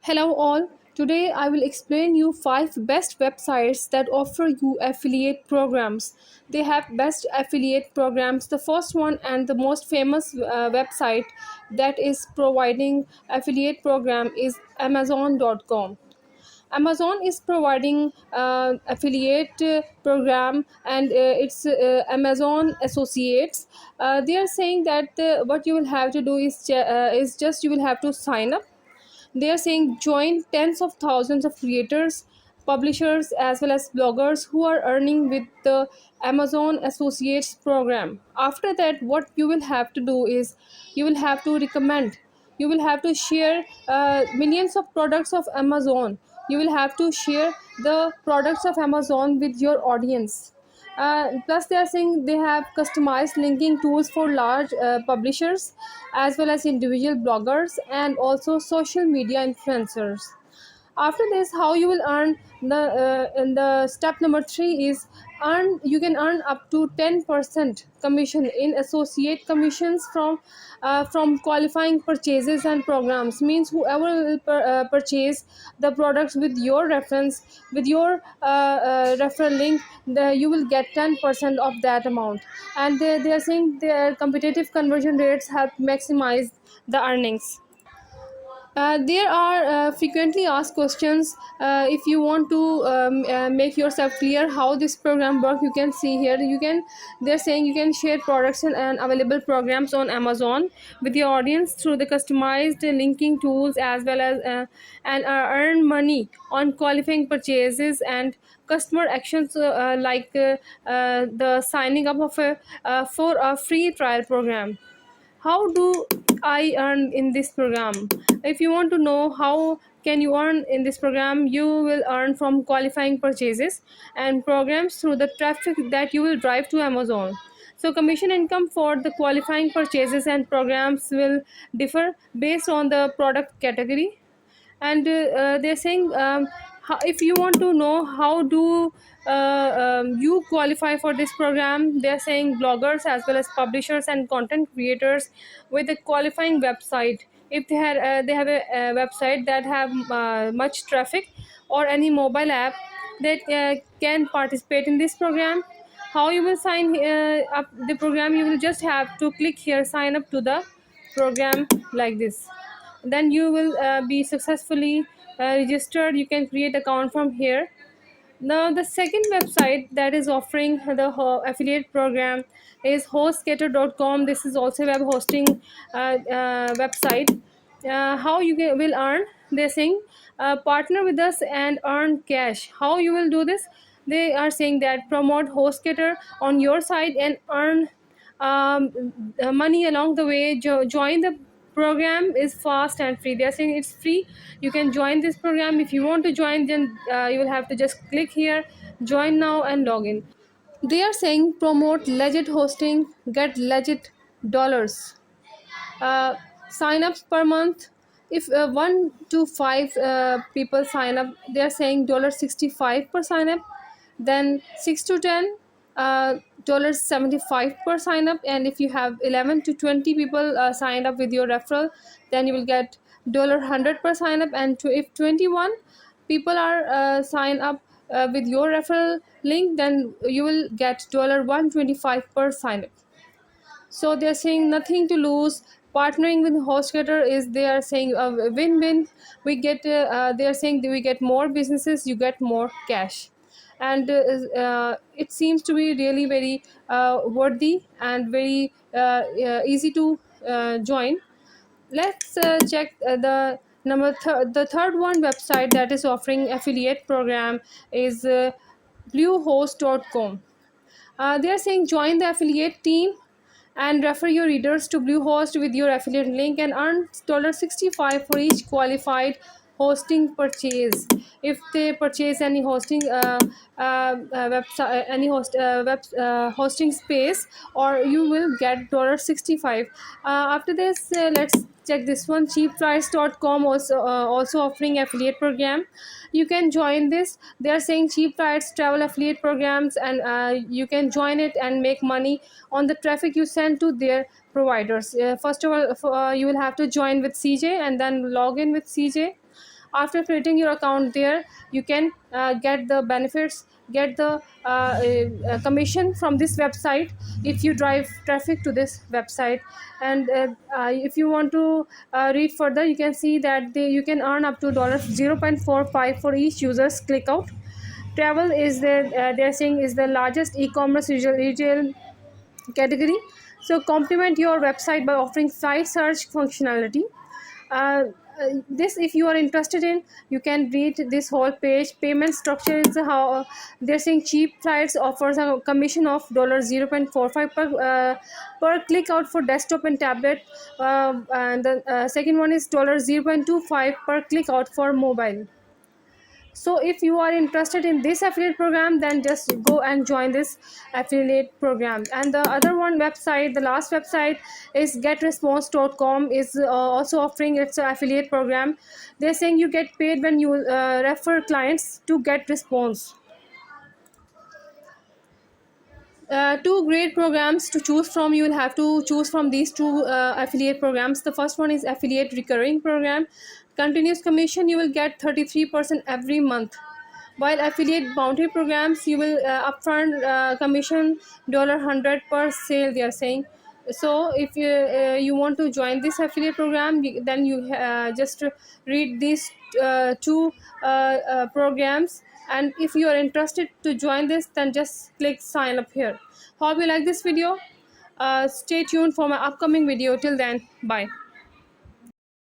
Hello all. Today I will explain you 5 best websites that offer you affiliate programs. They have best affiliate programs. The first one and the most famous website that is providing affiliate program is amazon.com. Amazon is providing affiliate program, and it's Amazon Associates. They are saying that what you will have to do is just you will have to sign up. They are saying join tens of thousands of creators, publishers, as well as bloggers who are earning with the Amazon Associates program. After that, what you will have to do is you will have to recommend, you will have to share millions of products of Amazon. You will have to share the products of Amazon with your audience. Plus, they are saying they have customized linking tools for large publishers as well as individual bloggers and also social media influencers. After this, how you will earn the in the step number 3 is earn you can earn up to 10% commission in associate commissions from qualifying purchases and programs. Means whoever will purchase the products with your reference, with your referral link, you will get 10% of that amount. And they are saying their competitive conversion rates help maximize the earnings. There are frequently asked questions. If you want to make yourself clear how this program works, you can see here. They're saying you can share products and available programs on Amazon with your audience through the customized linking tools, as well as earn money on qualifying purchases and customer actions, the signing up of a for a free trial program. How do I earn in this program? If you want to know how can you earn in this program, you will earn from qualifying purchases and programs through the traffic that you will drive to Amazon. So commission income for the qualifying purchases and programs will differ based on the product category. And they're saying, if you want to know how do you qualify for this program, they're saying bloggers as well as publishers and content creators with a qualifying website. If they have a website that have much traffic, or any mobile app that can participate in this program. How you will sign up the program? You will just have to click here, sign up to the program, like this. Then you will be successfully registered. You can create account from here. Now the second website that is offering the affiliate program is hostgator.com. This is also a web hosting website. How you will earn? They're saying partner with us and earn cash. How you will do this? They are saying that promote hostgator on your site and earn money along the way. Join the program is fast and free. They're saying it's free. You can join this program. If you want to join, then you will have to just click here, join now, and log in. They are saying promote legit hosting, get legit dollars. uh, Sign-ups per month. If 1 to 5 people sign up, they are saying $65 per sign up. Then 6 to 10 $75 per sign up. And if you have 11 to 20 people signed up with your referral, then you will get $100 per sign up. And if 21 people are sign up with your referral link, then you will get $125 per sign up. So they're saying nothing to lose. Partnering with hostgator is, they are saying, a win-win. We get they are saying that we get more businesses, you get more cash. And it seems to be really very worthy and very easy to join. Let's check the third one website that is offering affiliate program is bluehost.com. They are saying join the affiliate team and refer your readers to Bluehost with your affiliate link and earn $65 for each qualified hosting purchase. If they purchase any hosting website, any hosting space, or you will get $65. After this, let's check this one. Cheapflights.com also offering affiliate program. You can join this. They are saying cheap flights travel affiliate programs, and you can join it and make money on the traffic you send to their providers. First of all, you will have to join with CJ and then log in with CJ. After creating your account there, you can get the benefits, get the commission from this website if you drive traffic to this website. And if you want to read further, you can see that you can earn up to $0.45 for each user's click out. Travel is they're saying is the largest e-commerce retail category. So complement your website by offering site search functionality. This, if you are interested in, you can read this whole page. Payment structure is how they're saying cheap flights offers a commission of $0.45 per click out for desktop and tablet, and the second one is $0.25 per click out for mobile. So if you are interested in this affiliate program, then just go and join this affiliate program. And the other one website, the last website, is getresponse.com, is also offering its affiliate program. They're saying you get paid when you refer clients to get response. Two great programs to choose from. You will have to choose from these two affiliate programs. The first one is affiliate recurring program. Continuous commission, you will get 33% every month. While affiliate bounty programs, you will upfront commission $100 per sale, they are saying. So if you want to join this affiliate program, then you just read these two programs. And if you are interested to join this, then just click sign up here. Hope you like this video. Stay tuned for my upcoming video. Till then, bye.